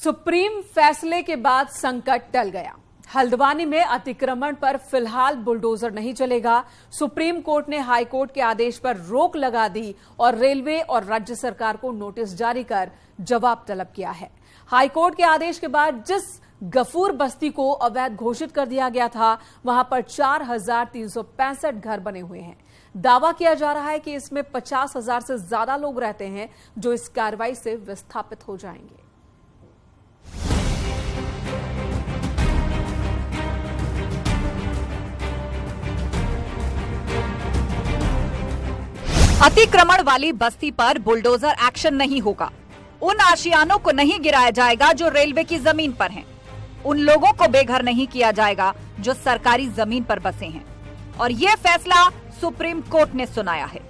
Supreme फैसले के बाद संकट टल गया। हल्द्वानी में अतिक्रमण पर फिलहाल बुलडोजर नहीं चलेगा। सुप्रीम कोर्ट ने हाई कोर्ट के आदेश पर रोक लगा दी और रेलवे और राज्य सरकार को नोटिस जारी कर जवाब तलब किया है। हाई कोर्ट के आदेश के बाद जिस गफूर बस्ती को अवैध घोषित कर दिया गया था, वहां पर 4,365 घर बने हुए हैं। दावा किया जा रहा है कि इसमें 50,000 से ज्यादा लोग रहते हैं जो इस कार्रवाई से विस्थापित हो जाएंगे। अतिक्रमण वाली बस्ती पर बुलडोजर एक्शन नहीं होगा। उन आशियानों को नहीं गिराया जाएगा जो रेलवे की जमीन पर हैं। उन लोगों को बेघर नहीं किया जाएगा जो सरकारी जमीन पर बसे हैं। और ये फैसला सुप्रीम कोर्ट ने सुनाया है।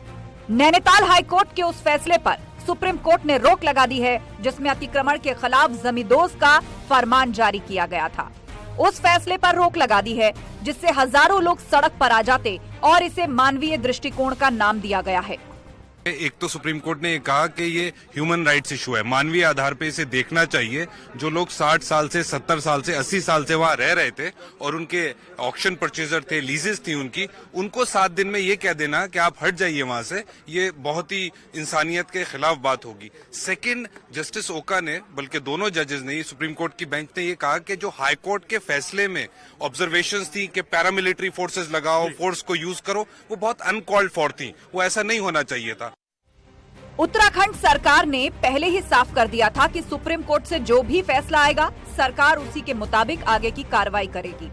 नैनीताल हाई कोर्ट के उस फैसले पर सुप्रीम कोर्ट ने रोक लगा दी है जिसमें अतिक्रमण के खिलाफ जमींदोज का फरमान जारी किया गया था। उस फैसले पर रोक लगा दी है जिससे हजारों लोग सड़क पर आ जाते और इसे मानवीय दृष्टिकोण का नाम दिया गया है। एक तो सुप्रीम कोर्ट ने कहा कि ये ह्यूमन राइट्स इशू है, मानवीय आधार पे इसे देखना चाहिए। जो लोग 60 साल से 70 साल से 80 साल से वहां रह रहे थे और उनके ऑक्शन परचेजर थे, लीजेस थी उनको 7 दिन में ये कह देना कि आप हट जाइए वहां से, ये बहुत ही इंसानियत के खिलाफ बात होगी। सेकंड, जस्टिस ओका ने, बल्कि दोनों जजेस ने, सुप्रीम कोर्ट की बेंच ने ये कहा कि जो हाई कोर्ट के फैसले में ऑब्जर्वेशंस थी कि पैरामिलिट्री फोर्सेस लगाओ, फोर्स को यूज करो, वो बहुत अनकॉल्ड फॉर थी, वो ऐसा नहीं होना चाहिए था। उत्तराखंड सरकार ने पहले ही साफ कर दिया था कि सुप्रीम कोर्ट से जो भी फैसला आएगा, सरकार उसी के मुताबिक आगे की कार्रवाई करेगी।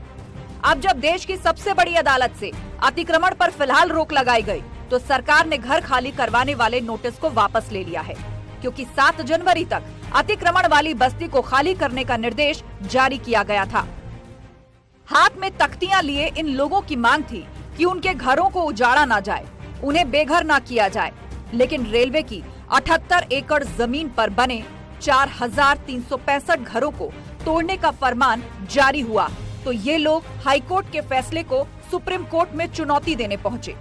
अब जब देश की सबसे बड़ी अदालत से अतिक्रमण पर फिलहाल रोक लगाई गई, तो सरकार ने घर खाली करवाने वाले नोटिस को वापस ले लिया है, क्योंकि 7 जनवरी तक अतिक्रमण वाली बस्ती को खाली करने का निर्देश जारी किया गया था। हाथ में तख्तियां लिए इन लोगों की मांग थी कि उनके घरों को उजाड़ा ना जाए, उन्हें बेघर ना किया जाए। लेकिन रेलवे की 78 एकड़ जमीन पर बने 4,365 घरों को तोड़ने का फरमान जारी हुआ, तो ये लोग हाईकोर्ट के फैसले को सुप्रीम कोर्ट में चुनौती देने पहुंचे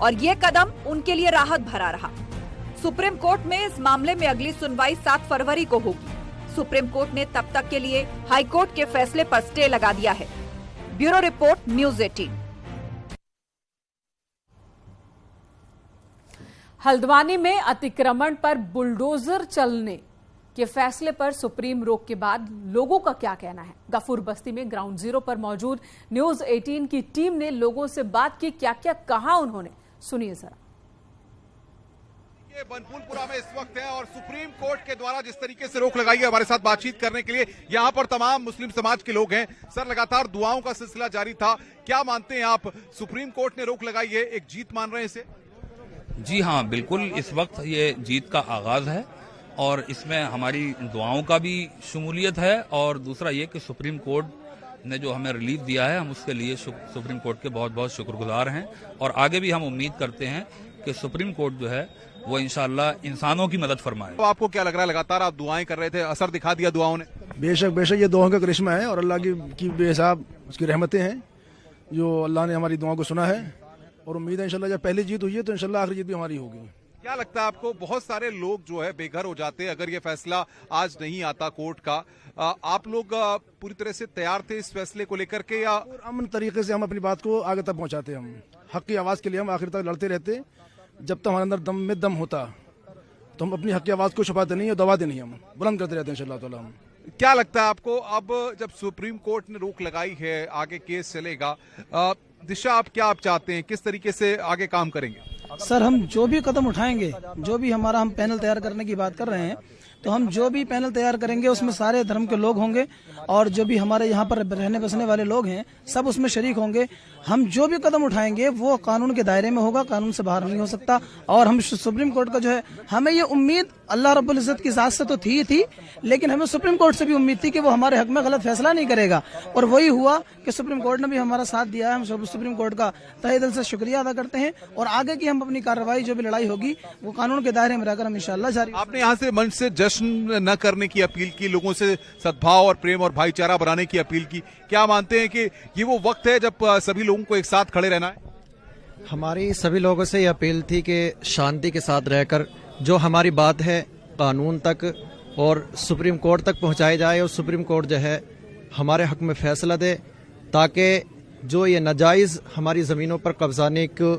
और ये कदम उनके लिए राहत भरा रहा। सुप्रीम कोर्ट में इस मामले में अगली सुनवाई 7 फरवरी को होगी। सुप्रीम कोर्ट ने तब तक के लिए हाईकोर्ट के फैसले पर स्टे लगा दिया है। Bureau report, news 18। हल्द्वानी में अतिक्रमण पर बुलडोजर चलने के फैसले पर सुप्रीम रोक के बाद लोगों का क्या कहना है? गफूर बस्ती में ग्राउंड जीरो पर मौजूद न्यूज़ 18 की टीम ने लोगों से बात की, क्या क्या कहा उन्होंने, सुनिए जरा। बनफूलपुरा में इस वक्त है और सुप्रीम कोर्ट के द्वारा जिस तरीके से रोक लगाई है हमारे साथ बातचीत करने के लिए यहाँ पर तमाम मुस्लिम समाज के लोग हैं। सर, लगातार दुआओं का सिलसिला जारी था, क्या मानते हैं आप, सुप्रीम कोर्ट ने रोक लगाई है, एक जीत मान रहे हैं इसे? जी हाँ, बिल्कुल। इस वक्त ये जीत का आगाज है और इसमें हमारी दुआओं का भी शमूलियत है। और दूसरा ये कि सुप्रीम कोर्ट ने जो हमें रिलीफ दिया है, हम उसके लिए सुप्रीम कोर्ट के बहुत बहुत शुक्रगुजार हैं। और आगे भी हम उम्मीद करते हैं कि सुप्रीम कोर्ट जो है वो इंशाल्लाह इंसानों की मदद फरमाए। तो आपको क्या लग रहा है, लगातार आप दुआएं कर रहे थे, असर दिखा दिया दुआओं ने? बेशक बेशक, ये दुआओं का करिश्मा है और अल्लाह की बेहिसाब उसकी रहमतें हैं जो अल्लाह ने हमारी दुआओं को सुना है। और उम्मीद है इंशाल्लाह जब पहली जीत हुई है तो इंशाल्लाह आखिरी जीत भी हमारी होगी। क्या लगता है आपको, बहुत सारे लोग जो है बेघर हो जाते हैं अगर ये फैसला आज नहीं आता कोर्ट का, आप लोग पूरी तरह से तैयार थे इस फैसले को लेकर के, या अमन तरीके से हम अपनी बात को आगे तक पहुंचाते? हम हक की आवाज के लिए हम आखिर तक लड़ते रहते। जब तक हमारे अंदर दम में दम होता तो हम अपनी हक की आवाज को छुपाते नहीं और दबाते नहीं, हम बुलंद करते रहते हैं इंशाल्लाह ताला। हम क्या लगता है आपको, अब जब सुप्रीम कोर्ट ने रोक लगाई है, आगे केस चलेगा, दिशा आप क्या चाहते हैं, किस तरीके से आगे काम करेंगे? सर, हम जो भी कदम उठाएंगे, जो भी हमारा हम पैनल तैयार करने की बात कर रहे हैं, तो हम जो भी पैनल तैयार करेंगे उसमें सारे धर्म के लोग होंगे और जो भी हमारे यहाँ पर रहने बसने वाले लोग हैं सब उसमें शरीक होंगे। हम जो भी कदम उठाएंगे वो कानून के दायरे में होगा, कानून से बाहर नहीं हो सकता। और हम सुप्रीम कोर्ट का जो है, हमें ये उम्मीद अल्लाह रब्बुल इज्जत की जात से तो थी, लेकिन हमें सुप्रीम कोर्ट से भी उम्मीद थी कि वो हमारे हक में गलत फैसला नहीं करेगा। और वही हुआ कि सुप्रीम कोर्ट ने भी हमारा साथ दिया है। हम सुप्रीम कोर्ट का तहे दिल से शुक्रिया अदा करते हैं और आगे की हम अपनी कार्रवाई, जो भी लड़ाई होगी, वो कानून के दायरे में रहकर हम इंशाल्लाह जारी। आपने यहाँ से मंच से जश्न न करने की अपील की, लोगों से सद्भाव और प्रेम और भाईचारा बनाने की अपील की, क्या मानते हैं कि ये वो वक्त है जब सभी लोगों को एक साथ खड़े रहना है? हमारी सभी लोगों से ये अपील थी कि शांति के साथ रहकर जो हमारी बात है कानून तक और सुप्रीम कोर्ट तक पहुंचाए जाए और सुप्रीम कोर्ट जो है हमारे हक में फैसला दे, ताकि जो ये नाजायज़ हमारी ज़मीनों पर कब्जाने की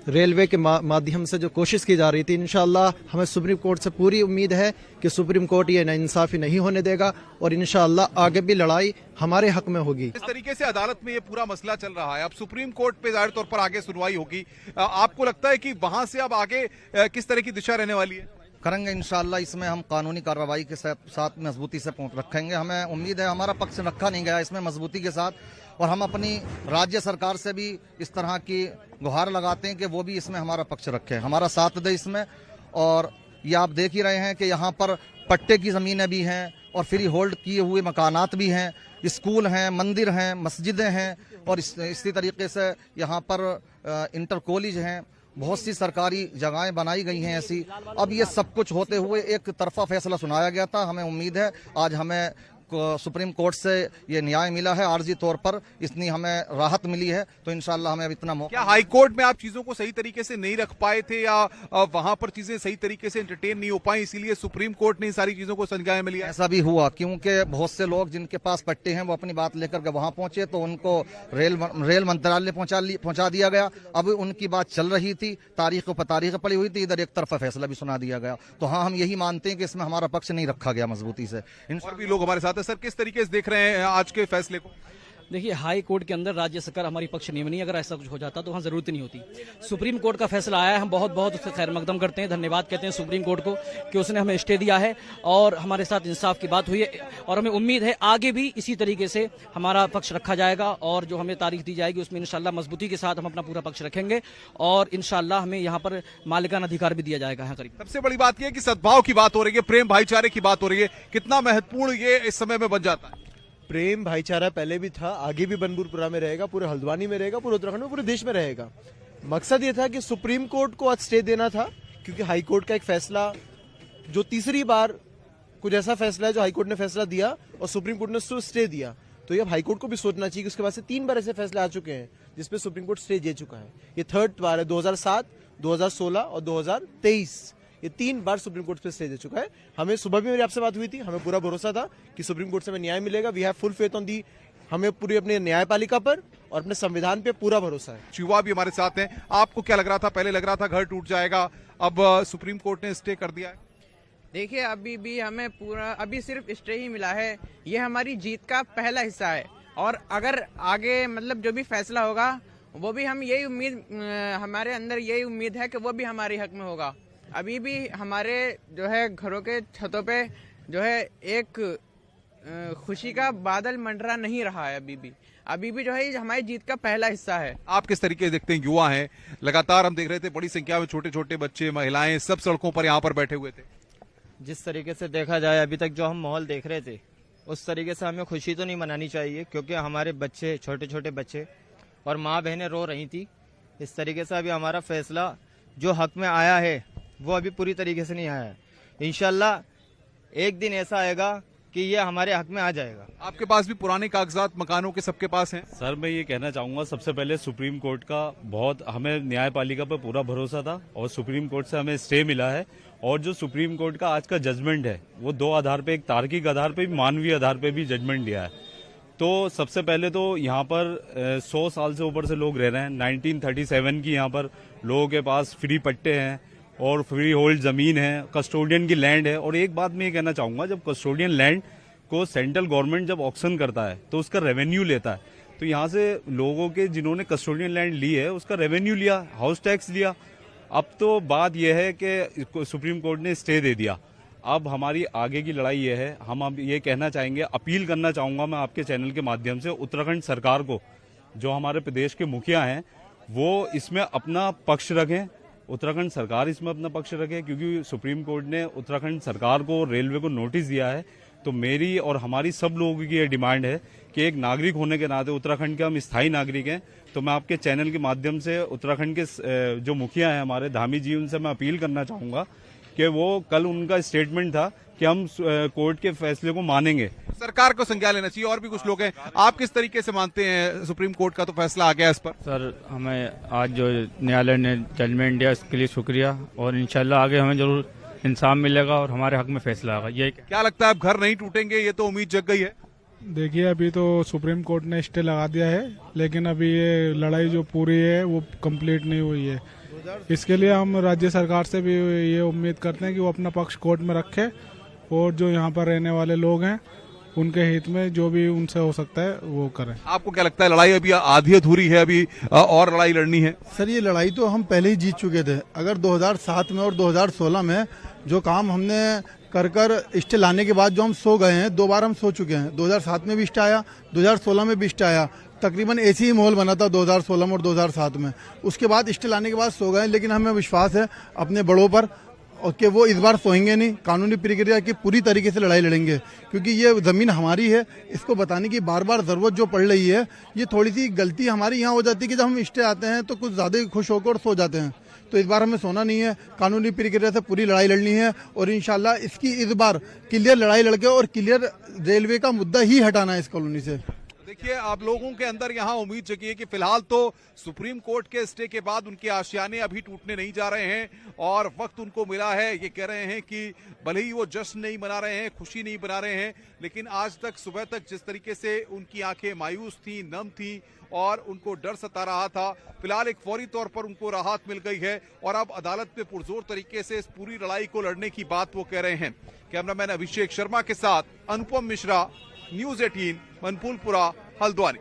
रेलवे के माध्यम से जो कोशिश की जा रही थी, इंशाअल्लाह हमें सुप्रीम कोर्ट से पूरी उम्मीद है कि सुप्रीम कोर्ट ये नाइंसाफ़ी नहीं होने देगा और इंशाअल्लाह आगे भी लड़ाई हमारे हक में होगी। इस तरीके से अदालत में ये पूरा मसला चल रहा है, अब सुप्रीम कोर्ट पे जाहिर तौर पर आगे सुनवाई होगी। आपको लगता है कि वहां से अब आगे किस तरह की दिशा रहने वाली है? करेंगे इंशाअल्लाह, इसमें हम कानूनी कार्रवाई के साथ मजबूती से रखेंगे। हमें उम्मीद है, हमारा पक्ष रखा नहीं गया इसमें मजबूती के साथ, और हम अपनी राज्य सरकार से भी इस तरह की गुहार लगाते हैं कि वो भी इसमें हमारा पक्ष रखे, हमारा साथ दे इसमें। और ये आप देख ही रहे हैं कि यहाँ पर पट्टे की ज़मीनें भी हैं और फ्री होल्ड किए हुए मकानात भी हैं, स्कूल हैं, मंदिर हैं, मस्जिदें हैं, और इसी तरीके से यहाँ पर इंटर कॉलेज हैं, बहुत सी सरकारी जगहें बनाई गई हैं ऐसी। अब ये सब कुछ होते हुए एक तरफा फैसला सुनाया गया था। हमें उम्मीद है आज हमें सुप्रीम कोर्ट से ये न्याय मिला है, आर्जी तौर पर इतनी हमें राहत मिली है, तो इंशाल्लाह हमें अब इतना मौका। क्या हाई कोर्ट में आप चीजों को सही तरीके से नहीं रख पाए थे, या वहां पर चीजें सही तरीके से एंटरटेन नहीं हो पाई, इसीलिए सुप्रीम कोर्ट ने इन सारी चीजों को संज्ञान में लिया? ऐसा भी हुआ, क्योंकि बहुत से लोग जिनके पास पट्टे हैं वो अपनी बात लेकर के वहां पहुंचे, तो उनको रेल मंत्रालय पहुंचा दिया गया। अब उनकी बात चल रही थी, तारीख पर तारीख पड़ी हुई थी, इधर एक तरफा फैसला भी सुना दिया गया। तो हाँ, हम यही मानते हैं कि इसमें हमारा पक्ष नहीं रखा गया मजबूती से। और भी लोग हमारे साथ हैं। सर, किस तरीके से देख रहे हैं आज के फैसले को? देखिए, हाई कोर्ट के अंदर राज्य सरकार हमारी पक्ष नहीं बनी। अगर ऐसा कुछ हो जाता तो वहाँ जरूरत नहीं होती। सुप्रीम कोर्ट का फैसला आया है, हम बहुत बहुत उसका खैर मकदम करते हैं, धन्यवाद कहते हैं सुप्रीम कोर्ट को कि उसने हमें स्टे दिया है और हमारे साथ इंसाफ की बात हुई है, और हमें उम्मीद है आगे भी इसी तरीके से हमारा पक्ष रखा जाएगा, और जो हमें तारीख दी जाएगी उसमें इंशाल्लाह मजबूती के साथ हम अपना पूरा पक्ष रखेंगे, और इंशाल्लाह हमें यहाँ पर मालिकाना अधिकार भी दिया जाएगा। यहाँ करीब सबसे बड़ी बात यह है कि सद्भाव की बात हो रही है, प्रेम भाईचारे की बात हो रही है, कितना महत्वपूर्ण ये इस समय में बन जाता है? प्रेम भाईचारा पहले भी था, आगे भी बनबूरपुरा में रहेगा, पूरे हल्द्वानी में रहेगा, पूरे उत्तराखंड में, पूरे देश में रहेगा। मकसद ये था कि सुप्रीम कोर्ट को आज स्टे देना था, क्योंकि हाई कोर्ट का एक फैसला जो तीसरी बार कुछ ऐसा फैसला है जो हाई कोर्ट ने फैसला दिया और सुप्रीम कोर्ट ने उसको स्टे दिया। तो ये हाई कोर्ट को भी सोचना चाहिए कि उसके बाद से 3 बार ऐसे फैसले आ चुके हैं जिसपे सुप्रीम कोर्ट स्टे दे चुका है। ये 3rd बार है, 2007, 2016 और 2023, ये 3 बार सुप्रीम कोर्ट पे स्टे दे चुका है। हमें सुबह भी मेरी आपसे बात हुई थी, हमें पूरा भरोसा था कि सुप्रीम कोर्ट से हमें न्याय मिलेगा। We have full faith on the, हमें पूरी अपने न्यायपालिका पर और अपने संविधान पे पूरा भरोसा है। युवा भी हमारे साथ हैं। आपको क्या लग रहा था? पहले लग रहा था घर टूट जाएगा, अब सुप्रीम कोर्ट ने स्टे कर दिया है। देखिए, अभी भी हमें पूरा अभी सिर्फ स्टे ही मिला है, ये हमारी जीत का पहला हिस्सा है, और अगर आगे मतलब जो भी फैसला होगा वो भी हम यही उम्मीद, हमारे अंदर यही उम्मीद है कि वो भी हमारे हक में होगा। अभी भी हमारे जो है घरों के छतों पे जो है एक खुशी का बादल मंडरा नहीं रहा है। अभी भी जो है हमारी जीत का पहला हिस्सा है। आप किस तरीके से देखते हैं? युवा हैं, लगातार हम देख रहे थे बड़ी संख्या में छोटे छोटे बच्चे, महिलाएं सब सड़कों पर यहाँ पर बैठे हुए थे। जिस तरीके से देखा जाए अभी तक जो हम माहौल देख रहे थे, उस तरीके से हमें खुशी तो नहीं मनानी चाहिए, क्योंकि हमारे बच्चे, छोटे छोटे बच्चे और माँ बहनें रो रही थी। इस तरीके से अभी हमारा फैसला जो हक में आया है वो अभी पूरी तरीके से नहीं आया है। इंशाल्लाह एक दिन ऐसा आएगा कि ये हमारे हक में आ जाएगा। आपके पास भी पुराने कागजात मकानों के सबके पास हैं? सर, मैं ये कहना चाहूंगा, सबसे पहले सुप्रीम कोर्ट का बहुत, हमें न्यायपालिका पर पूरा भरोसा था और सुप्रीम कोर्ट से हमें स्टे मिला है। और जो सुप्रीम कोर्ट का आज का जजमेंट है वो 2 आधार पे, एक तार्किक आधार पे भी, मानवीय आधार पे भी जजमेंट दिया है। तो सबसे पहले तो यहाँ पर 100 साल से ऊपर से लोग रह रहे हैं। 1937 की यहाँ पर लोगों के पास फ्री पट्टे हैं और फ्री होल्ड जमीन है, कस्टोडियन की लैंड है। और एक बात मैं ये कहना चाहूंगा, जब कस्टोडियन लैंड को सेंट्रल गवर्नमेंट जब ऑक्शन करता है तो उसका रेवेन्यू लेता है। तो यहाँ से लोगों के जिन्होंने कस्टोडियन लैंड ली है उसका रेवेन्यू लिया, हाउस टैक्स लिया। अब तो बात यह है कि सुप्रीम कोर्ट ने स्टे दे दिया। अब हमारी आगे की लड़ाई ये है, हम अब ये कहना चाहेंगे, अपील करना चाहूंगा मैं आपके चैनल के माध्यम से उत्तराखंड सरकार को, जो हमारे प्रदेश के मुखिया हैं वो इसमें अपना पक्ष रखें, उत्तराखंड सरकार इसमें अपना पक्ष रखे, क्योंकि सुप्रीम कोर्ट ने उत्तराखंड सरकार को, रेलवे को नोटिस दिया है। तो मेरी और हमारी सब लोगों की ये डिमांड है कि एक नागरिक होने के नाते, उत्तराखंड के हम स्थायी नागरिक हैं, तो मैं आपके चैनल के माध्यम से उत्तराखंड के जो मुखिया हैं हमारे धामी जी, उनसे मैं अपील करना चाहूंगा कि वो, कल उनका स्टेटमेंट था कि हम कोर्ट के फैसले को मानेंगे, सरकार को संज्ञान लेना चाहिए। और भी कुछ लोग हैं, आप किस तरीके से मानते हैं? सुप्रीम कोर्ट का तो फैसला आ गया इस पर। सर, हमें आज जो न्यायालय ने जजमेंट दिया इसके लिए शुक्रिया, और इंशाल्लाह आगे हमें जरूर इंसाफ मिलेगा और हमारे हक में फैसला आएगा। ये क्या लगता है अब घर नहीं टूटेंगे, ये तो उम्मीद जग गई है? देखिए अभी तो सुप्रीम कोर्ट ने स्टे लगा दिया है, लेकिन अभी ये लड़ाई जो पूरी है वो कंप्लीट नहीं हुई है। इसके लिए हम राज्य सरकार से भी ये उम्मीद करते हैं कि वो अपना पक्ष कोर्ट में रखे और जो यहाँ पर रहने वाले लोग हैं उनके हित में जो भी उनसे हो सकता है वो करें। आपको क्या लगता है लड़ाई अभी आधी अधूरी है, अभी और लड़ाई लड़नी है? सर ये लड़ाई तो हम पहले ही जीत चुके थे। अगर 2007 में और 2016 में जो काम हमने कर स्टे लाने के बाद जो हम सो गए हैं, 2 बार हम सो चुके हैं। 2007 में भी स्टे आया, 2016 में भी स्टे आया। तकरीबन ऐसे ही माहौल बना था 2016 में और 2007 में। उसके बाद स्टे लाने के बाद सो गए, लेकिन हमें विश्वास है अपने बड़ों पर और कि वो इस बार सोएंगे नहीं, कानूनी प्रक्रिया की पूरी तरीके से लड़ाई लड़ेंगे, क्योंकि ये ज़मीन हमारी है। इसको बताने की बार बार ज़रूरत जो पड़ रही है, ये थोड़ी सी गलती हमारी यहाँ हो जाती है कि जब हम स्टे आते हैं तो कुछ ज़्यादा ही खुश होकर और सो जाते हैं। तो इस बार हमें सोना नहीं है, कानूनी प्रक्रिया से पूरी लड़ाई लड़नी है और इंशाल्लाह इसकी इस बार क्लियर लड़ाई लड़के और क्लियर रेलवे का मुद्दा ही हटाना है इस कॉलोनी से। देखिए आप लोगों के अंदर यहाँ उम्मीद जगी है कि फिलहाल तो सुप्रीम कोर्ट के स्टे के बाद उनके आशियाने अभी टूटने नहीं जा रहे हैं और वक्त उनको मिला है। ये कह रहे हैं कि भले ही वो जश्न नहीं मना रहे हैं, खुशी नहीं मना रहे हैं, लेकिन आज तक सुबह तक जिस तरीके से उनकी आंखें मायूस थी, नम थी और उनको डर सता रहा था, फिलहाल एक फौरी तौर पर उनको राहत मिल गई है और अब अदालत में पुरजोर तरीके से इस पूरी लड़ाई को लड़ने की बात वो कह रहे हैं। कैमरामैन अभिषेक शर्मा के साथ अनुपम मिश्रा, न्यूज़ 18, मनपुलपुरा, हल्द्वानी।